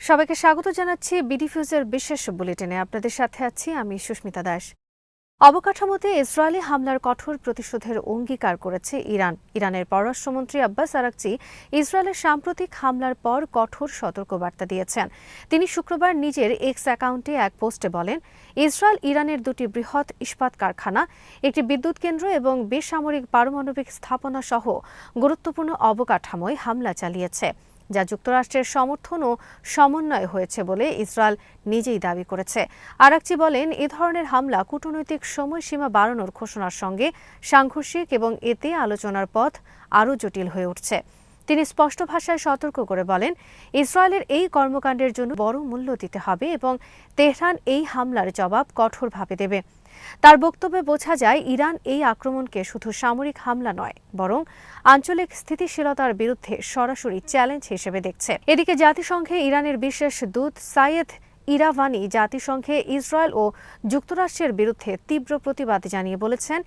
সবাইকে স্বাগত জানাচ্ছি বিডিফিউজের বিশেষ বুলেটিনে। আপনাদের সাথে আছি আমি সুস্মিতা দাস। অবকাঠামোতে ইসরায়েলি হামলার কঠোর প্রতিশোধের অঙ্গীকার করেছে ইরানের পররাষ্ট্রমন্ত্রী আব্বাস আরাকচি ইসরায়েলের সাম্প্রতিক হামলার পর কঠোর সতর্কবার্তা দিয়েছেন। তিনি শুক্রবার নিজের এক্স অ্যাকাউন্টে এক পোস্টে বলেন, ইসরায়েল ইরানের দুটি বৃহৎ ইস্পাত কারখানা, একটি বিদ্যুৎ কেন্দ্র এবং বেসামরিক পারমাণবিক স্থাপনা সহ গুরুত্বপূর্ণ অবকাঠামোয় হামলা চালিয়েছে, যা যুক্তরাষ্ট্রের সমর্থন ও সমন্বয় হয়েছে বলে ইসরায়েল নিজেই দাবি করেছে। আরাকচি বলেন, এ ধরনের হামলা কূটনৈতিক সময়সীমা বাড়ানোর ঘোষণার সঙ্গে সাংঘর্ষিক এবং এতে আলোচনার পথ আরও জটিল হয়ে উঠছে। তিনি স্পষ্ট ভাষায় সতর্ক করে বলেন, ইসরায়েলের এই কর্মকাণ্ডের জন্য বড় মূল্য দিতে হবে এবং তেহরান এই হামলার জবাব কঠোরভাবে দেবে। তার বক্তব্যে বোঝা যায়, ইরান এই আক্রমণকে শুধু সামরিক হামলা নয়, বরং আঞ্চলিক স্থিতিশীলতার বিরুদ্ধে সরাসরি চ্যালেঞ্জ হিসেবে দেখছে। এদিকে জাতিসংঘে ইরানের বিশেষ দূত সাইয়েদ ইরাভানি জাতিসংঘে ইসরায়েল ও যুক্তরাষ্ট্রের বিরুদ্ধে তীব্র প্রতিবাদ জানিয়ে বলেছেন,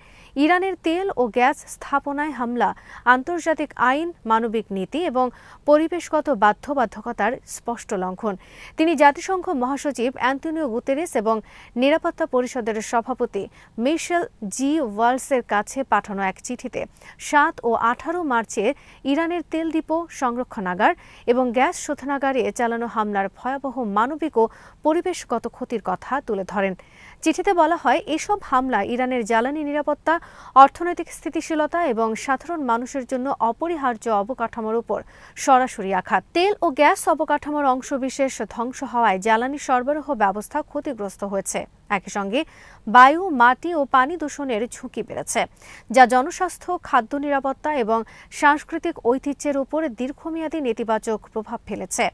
ইরানের তেল ও গ্যাস স্থাপনায় হামলা আন্তর্জাতিক আইন, মানবিক নীতি এবং পরিবেশগত বাধ্যবাধকতার স্পষ্ট লঙ্ঘন। তিনি জাতিসংঘ মহাসচিব অ্যান্টোনিও গুতেরেস এবং নিরাপত্তা পরিষদের সভাপতি মিশেল জি ওয়ালসের কাছে পাঠানো এক চিঠিতে ৭ ও ১৮ মার্চে ইরানের তেল ডিপো, সংরক্ষণাগার এবং গ্যাস শোধনাগারে চালানো হামলার ভয়াবহ মানবিক ও পরিবেশগত ক্ষতির কথা তুলে ধরেন। চিঠিতে বলা হয়, এসব হামলা ইরানের জ্বালানি নিরাপত্তা, অর্থনৈতিক স্থিতিশীলতা এবং সাধারণ মানুষের জন্য অপরিহার্য অবকাঠামোর উপর সরাসরি আঘাত। তেল ও গ্যাস অবকাঠামোর অংশবিশেষ ধ্বংস হওয়ায় জ্বালানি সরবরাহ ব্যবস্থা ক্ষতিগ্রস্ত হয়েছে। একই সঙ্গে বায়ু, মাটি ও পানি দূষণের ঝুঁকি বেড়েছে, যা জনস্বাস্থ্য, খাদ্য নিরাপত্তা এবং সাংস্কৃতিক ঐতিহ্যের উপর দীর্ঘমেয়াদী নেতিবাচক প্রভাব ফেলেছে।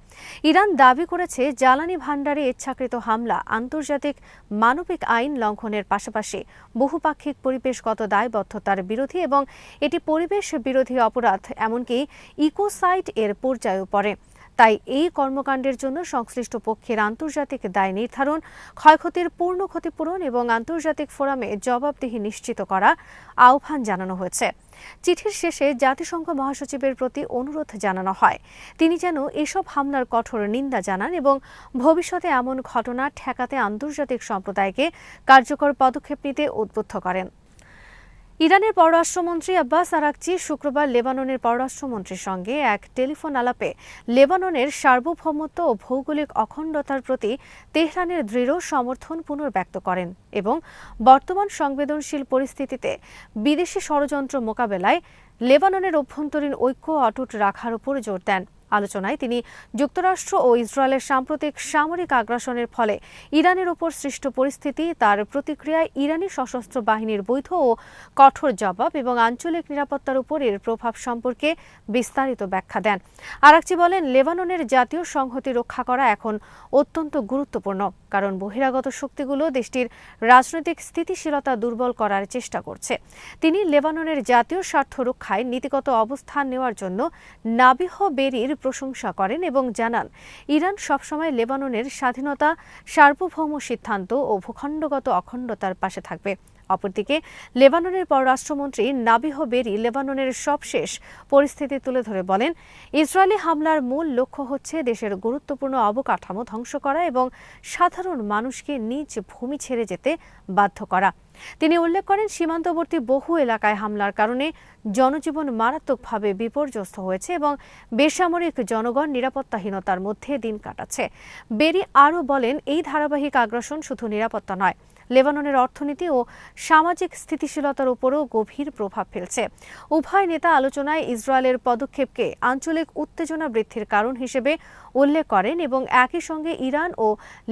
ইরান দাবি করেছে, জ্বালানি ভাণ্ডারে ইচ্ছাকৃত হামলা আন্তর্জাতিক মানবিক আইন লঙ্ঘনের পাশাপাশি বহুপাক্ষিক পরিবেশগত দায়বদ্ধতার বিরোধী এবং এটি পরিবেশ বিরোধী অপরাধ, এমনকি ইকোসাইড এর পর্যায়েও পড়ে। তাই এই কর্মকাণ্ডের জন্য সংশ্লিষ্ট পক্ষের আন্তর্জাতিক দায় নির্ধারণ, ক্ষয়ক্ষতির পূর্ণ ক্ষতিপূরণ এবং আন্তর্জাতিক ফোরামে জবাবদিহি নিশ্চিত করা আহ্বান জানানো হয়েছে। চিঠির শেষে জাতিসংঘ মহাসচিবের প্রতি অনুরোধ জানানো হয়, তিনি যেন এসব হামলার কঠোর নিন্দা জানান এবং ভবিষ্যতে এমন ঘটনা ঠেকাতে আন্তর্জাতিক সম্প্রদায়কে কার্যকর পদক্ষেপ নিতে উদ্বুদ্ধ করেন। ইরানের পররাষ্ট্রমন্ত্রী আব্বাস আরাকচি শুক্রবার লেবাননের পররাষ্ট্রমন্ত্রীর সঙ্গে এক টেলিফোন আলাপে লেবাননের সার্বভৌমত্ব ও ভৌগোলিক অখণ্ডতার প্রতি তেহরানের দৃঢ় সমর্থন পুনর্ব্যক্ত করেন এবং বর্তমান সংবেদনশীল পরিস্থিতিতে বিদেশি ষড়যন্ত্র মোকাবেলায় লেবাননের অভ্যন্তরীণ ঐক্য অটুট রাখার উপর জোর দেন। আলোচনায় তিনি যুক্তরাষ্ট্র ও ইসরায়েলের সাম্প্রতিক সামরিক আগ্রাসনের ফলে ইরানের ওপর সৃষ্ট পরিস্থিতি, তার প্রতিক্রিয়ায় ইরানি সশস্ত্র বাহিনীর বৈধ ও কঠোর জবাব এবং আঞ্চলিক নিরাপত্তার উপর এর প্রভাব সম্পর্কে বিস্তারিত ব্যাখ্যা দেন। আরাকচি বলেন, লেবাননের জাতীয় সংহতি রক্ষা করা এখন অত্যন্ত গুরুত্বপূর্ণ, কারণ বহিরাগত শক্তিগুলো দেশটির রাজনৈতিক স্থিতিশীলতা দুর্বল করার চেষ্টা করছে। তিনি লেবাননের জাতীয় স্বার্থ রক্ষায় নীতিগত অবস্থান নেওয়ার জন্য নাবিহ বেরির প্রশংসা করেন এবং জানান, ইরান সবসময় লেবাননের স্বাধীনতা, সার্বভৌম সিদ্ধান্ত ও ভূখণ্ডগত অখণ্ডতার পাশে থাকবে। অপরদিকে লেবাননের পররাষ্ট্রমন্ত্রী নাবিহ বেরি লেবাননের সবশেষ পরিস্থিতি তুলে ধরে বলেন, ইসরায়েলি হামলার মূল লক্ষ্য হচ্ছে দেশের গুরুত্বপূর্ণ অবকাঠামো ধ্বংস করা এবং সাধারণ মানুষকে নিজ ভূমি ছেড়ে যেতে বাধ্য করা। তিনি উল্লেখ করেন, সীমান্তবর্তী বহু এলাকায় হামলার কারণে জনজীবন মারাত্মকভাবে বিপর্যস্ত হয়েছে এবং বেসামরিক জনগণ নিরাপত্তাহীনতার মধ্যে দিন কাটাচ্ছে। বেরি আরও বলেন, এই ধারাবাহিক আগ্রাসন শুধু নিরাপত্তা নয়, লেবাননের অর্থনীতি ও সামাজিক স্থিতিশীলতার উপরও গভীর প্রভাব ফেলছে। উভয় নেতা আলোচনায় ইসরায়েলের পদক্ষেপকে আঞ্চলিক উত্তেজনা বৃদ্ধির কারণ হিসেবে উল্লেখ করেন এবং একই সঙ্গে ইরান ও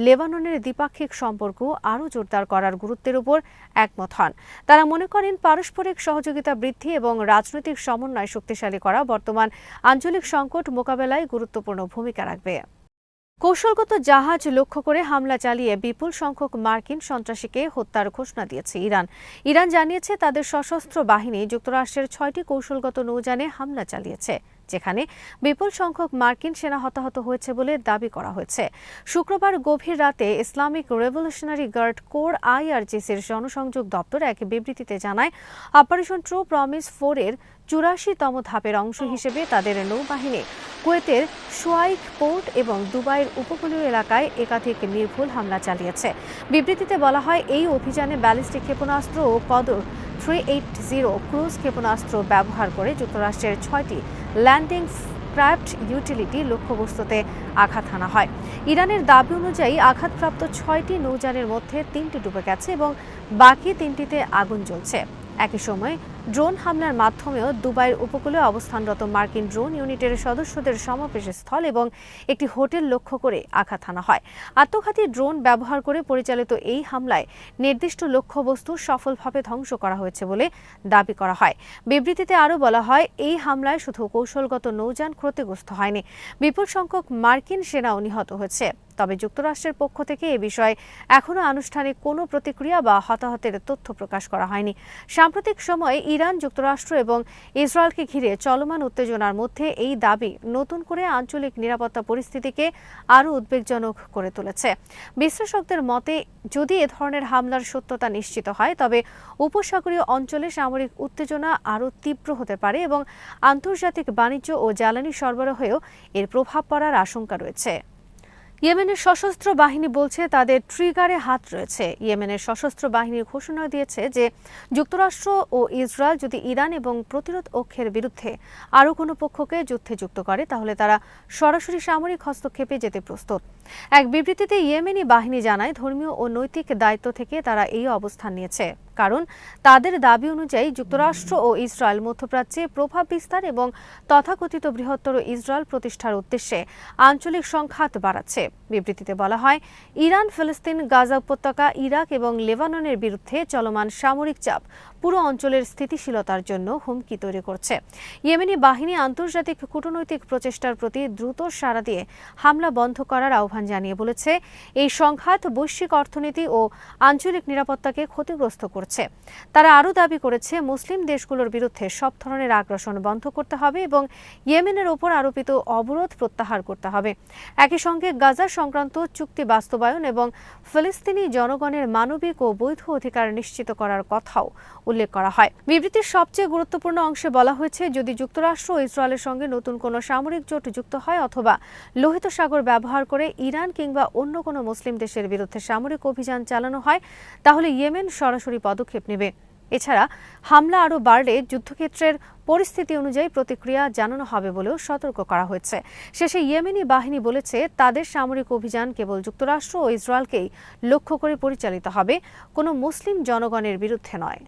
লেবাননের দ্বিপাক্ষিক সম্পর্ক আরও জোরদার করার গুরুত্বের উপর একমত হন। তারা মনে করেন, পারস্পরিক সহযোগিতা বৃদ্ধি এবং রাজনৈতিক সমন্বয় শক্তিশালী করা বর্তমান আঞ্চলিক সংকট মোকাবেলায় গুরুত্বপূর্ণ ভূমিকা রাখবে। কৌশলগত জাহাজ লক্ষ্য করে হামলা চালিয়ে বিপুল সংখ্যক মার্কিন সন্ত্রাসীকে হত্যার ঘোষণা দিয়েছে ইরান জানিয়েছে, তাদের সশস্ত্র বাহিনী যুক্তরাষ্ট্রের ৬টি কৌশলগত নৌযানে হামলা চালিয়েছে। যেখানে বিপুল সংখ্যক মার্কিন সেনা হতাহত হয়েছে বলে দাবি করা হয়েছে। শুক্রবার গভীর রাতে ইসলামিক রেভলিউশনারি গার্ড কোর IRGCর জনসংযোগ দপ্তর এক বিবৃতিতে জানায়, অপারেশন ট্রু প্রমিস 4 এর 84তম ধাপের অংশ হিসেবে তাদের নৌবাহিনী কুয়েতের শুয়াইক পোর্ট এবং দুবাইয়ের উপকূলীয় এলাকায় একাধিক নির্ভুল হামলা চালিয়েছে। বিবৃতিতে বলা হয়, এই অভিযানে ব্যালিস্টিক ক্ষেপণাস্ত্র ও কদর 380 ক্রুজ ক্ষেপণাস্ত্র ব্যবহার করে যুক্তরাষ্ট্রের 6টি ল্যান্ডিং ক্রাফট ইউটিলিটি লক্ষ্যবস্তুতে আঘাত হানা হয়। ইরানের দাবি অনুযায়ী আঘাতপ্রাপ্ত 6টি নৌযানের মধ্যে 3টি ডুবে গেছে এবং বাকি 3টিতে আগুন জ্বলছে। একই সময় ড্রোন হামলার মাধ্যমেও দুবাইয়ের উপকূলে অবস্থানরত মার্কিন ড্রোন ইউনিটের সদস্যদের সমাবেশ স্থল এবং একটি হোটেল লক্ষ্য করে আঘাত হানা হয়। আত্মঘাতী ড্রোন ব্যবহার করে পরিচালিত এই হামলায় নির্দিষ্ট লক্ষ্যবস্তু সফলভাবে ধ্বংস করা হয়েছে বলে দাবি করা হয়। বিবৃতিতে আরও বলা হয়, এই হামলায় শুধু কৌশলগত নৌযান ক্ষতিগ্রস্ত হয়নি, বিপুল সংখ্যক মার্কিন সেনাও নিহত হয়েছে। তবে যুক্তরাষ্ট্রের পক্ষ থেকে এ বিষয়ে এখনও আনুষ্ঠানিক কোনো প্রতিক্রিয়া বা হতাহতের তথ্য প্রকাশ করা হয়নি। সাম্প্রতিক সময়ে ইরান, যুক্তরাষ্ট্র এবং ইসরায়েলকে ঘিরে চলমান উত্তেজনার মধ্যে এই দাবি নতুন করে আঞ্চলিক নিরাপত্তা পরিস্থিতিকে আরও উদ্বেগজনক করে তুলেছে। বিশ্লেষকদের মতে, যদি এ ধরনের হামলার সত্যতা নিশ্চিত হয়, তবে উপসাগরীয় অঞ্চলে সামরিক উত্তেজনা আরও তীব্র হতে পারে এবং আন্তর্জাতিক বাণিজ্য ও জ্বালানি সরবরাহেও এর প্রভাব পড়ার আশঙ্কা রয়েছে। ইয়েমেনের সশস্ত্র বাহিনী বলছে তাদের ট্রিগারে হাত রয়েছে। ইয়েমেনের সশস্ত্র বাহিনীর ঘোষণা দিয়েছে যে যুক্তরাষ্ট্র ও ইসরায়েল যদি ইরান এবং প্রতিরোধ অক্ষের বিরুদ্ধে আরও কোনো পক্ষকে যুদ্ধে যুক্ত করে, তাহলে তারা সরাসরি সামরিক হস্তক্ষেপে যেতে প্রস্তুত। এক বিবৃতিতে ইয়েমেনি বাহিনী জানায়, ধর্মীয় ও নৈতিক দায়িত্ব থেকে তারা এই অবস্থান নিয়েছে, কারণ তাদের দাবি অনুযায়ী যুক্তরাষ্ট্র ও ইসরায়েল মধ্যপ্রাচ্যে প্রভাব বিস্তার এবং তথাকথিত বৃহত্তর ইসরায়েল প্রতিষ্ঠার উদ্দেশ্যে আঞ্চলিক সংঘাত বাড়াচ্ছে। বিবৃতিতে বলা হয়, ইরান, ফিলিস্তিন, গাজা উপত্যকা, ইরাক এবং লেবাননের বিরুদ্ধে চলমান সামরিক চাপ পুরো অঞ্চলের স্থিতিশীলতার জন্য হুমকি তৈরি করছে। ইয়েমেনি বাহিনী আন্তর্জাতিক কূটনৈতিক প্রচেষ্টার প্রতি দ্রুত সাড়া দিয়ে হামলা বন্ধ করার আহ্বান জানিয়ে বলেছে, এই সংঘাত বৈশ্বিক অর্থনীতি ও আঞ্চলিক নিরাপত্তাকে ক্ষতিগ্রস্ত করছে। তারা আরও দাবি করেছে, মুসলিম দেশগুলোর বিরুদ্ধে সব ধরনের আগ্রাসন বন্ধ করতে হবে এবং ইয়েমেনের ওপর আরোপিত অবরোধ প্রত্যাহার করতে হবে। একই সঙ্গে গাজা সংক্রান্ত চুক্তি বাস্তবায়ন এবং ফিলিস্তিনি জনগণের মানবিক ও বৈধ অধিকার নিশ্চিত করার কথাও উল্লেখ করা হয়। বিবৃতির সবচেয়ে গুরুত্বপূর্ণ অংশে বলা হয়েছে, যদি যুক্তরাষ্ট্র ও ইসরায়েলের সঙ্গে নতুন কোনো সামরিক জোট যুক্ত হয় অথবা লোহিত সাগর ব্যবহার করে ইরান কিংবা অন্য কোনো মুসলিম দেশের বিরুদ্ধে সামরিক অভিযান চালানো হয়, তাহলে ইয়েমেন সরাসরি পদক্ষেপ নেবে। এছাড়া হামলা আরও বাড়লে যুদ্ধক্ষেত্রের পরিস্থিতি অনুযায়ী প্রতিক্রিয়া জানানো হবে বলেও সতর্ক করা হয়েছে। শেষে ইয়েমেনি বাহিনী বলেছে, তাদের সামরিক অভিযান কেবল যুক্তরাষ্ট্র ও ইসরায়েলকেই লক্ষ্য করে পরিচালিত হবে, কোনো মুসলিম জনগণের বিরুদ্ধে নয়।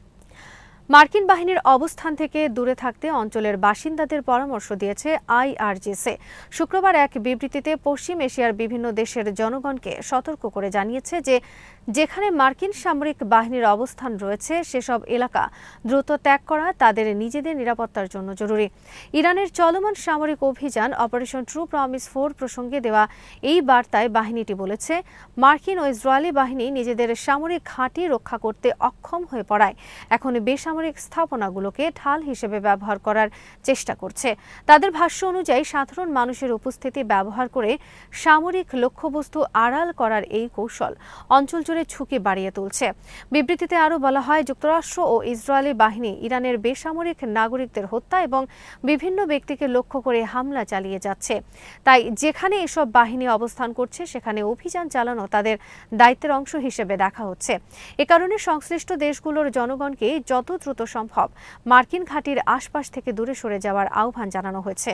মার্কিন বাহিনীর অবস্থান থেকে দূরে থাকতে অঞ্চলের বাসিন্দাদের পরামর্শ দিয়েছে IRGC। শুক্রবার এক বিবৃতিতে পশ্চিম এশিয়ার বিভিন্ন দেশের জনগণকে সতর্ক করে জানিয়েছে যে যেখানে মার্কিন সামরিক বাহিনীর অবস্থান রয়েছে সেসব এলাকা দ্রুত ত্যাগ করা তাদের নিজেদের নিরাপত্তার জন্য জরুরি। ইরানের চলমান সামরিক অভিযান অপারেশন ট্রু প্রমিস 4 প্রসঙ্গে দেওয়া এই বার্তায় বাহিনীটি বলেছে, মার্কিন ও ইসরায়েলি বাহিনী নিজেদের সামরিক ঘাঁটি রক্ষা করতে অক্ষম হয়ে পড়ায় এখন বেসামরিক স্থাপনাগুলোকে ঢাল হিসেবে ব্যবহার করার চেষ্টা করছে। তাদের ভাষ্য অনুযায়ী সাধারণ মানুষের উপস্থিতি ব্যবহার করে সামরিক লক্ষ্যবস্তু আড়াল করার এই কৌশল অঞ্চল জুড়ে ঝুঁকি বাড়িয়ে তুলছে। বিবৃতিতে আরও বলা হয়, যুক্তরাষ্ট্র ও ইসরায়েলি বাহিনী ইরানের বেসামরিক নাগরিকদের হত্যা এবং বিভিন্ন ব্যক্তিকে লক্ষ্য করে হামলা চালিয়ে যাচ্ছে। তাই যেখানে এসব বাহিনী অবস্থান করছে সেখানে অভিযান চালানো তাদের দায়িত্বের অংশ হিসেবে দেখা হচ্ছে। এ কারণে সংশ্লিষ্ট দেশগুলোর জনগণকে যত দ্রুত সম্ভব মার্কিন ঘাঁটির আশপাশ থেকে দূরে সরে যাওয়ার আহ্বান জানানো হয়েছে।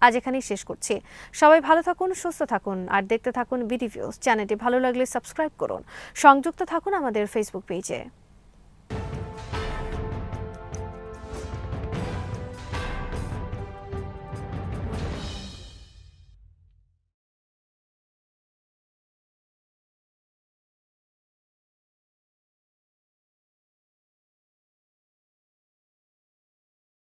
আজ এখানেই শেষ করছি। সবাই ভালো থাকুন, সুস্থ থাকুন আর দেখতে থাকুন বিডি ভিউজ। চ্যানেলটি ভালো লাগলে সাবস্ক্রাইব করুন। সংযুক্ত থাকুন আমাদের ফেসবুক পেজে।